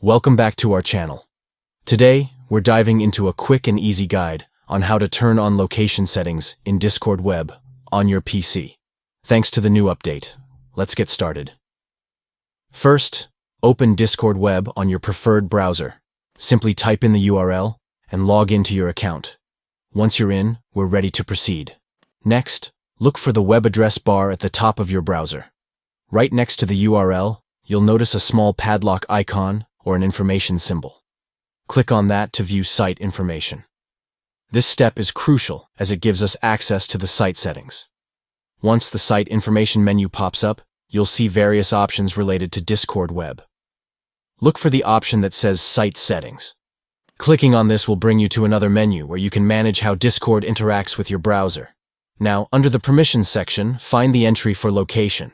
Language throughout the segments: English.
Welcome back to our channel. Today, we're diving into a quick and easy guide on how to turn on location settings in Discord Web on your PC. Thanks to the new update. Let's get started. First, open Discord Web on your preferred browser. Simply type in the URL and log into your account. Once you're in, we're ready to proceed. Next, look for the web address bar at the top of your browser. Right next to the URL, you'll notice a small padlock icon or an information symbol. Click on that to view site information. This step is crucial as it gives us access to the site settings. Once the site information menu pops up, you'll see various options related to Discord Web. Look for the option that says Site Settings. Clicking on this will bring you to another menu where you can manage how Discord interacts with your browser. Now, under the Permissions section, find the entry for Location.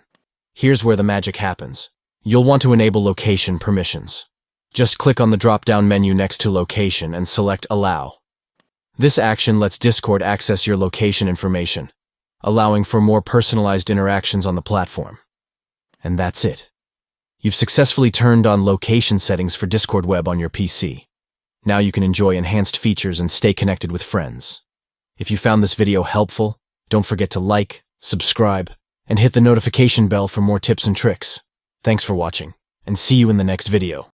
Here's where the magic happens. You'll want to enable location permissions. Just click on the drop-down menu next to Location and select Allow. This action lets Discord access your location information, allowing for more personalized interactions on the platform. And that's it. You've successfully turned on location settings for Discord Web on your PC. Now you can enjoy enhanced features and stay connected with friends. If you found this video helpful, don't forget to like, subscribe, and hit the notification bell for more tips and tricks. Thanks for watching, and see you in the next video.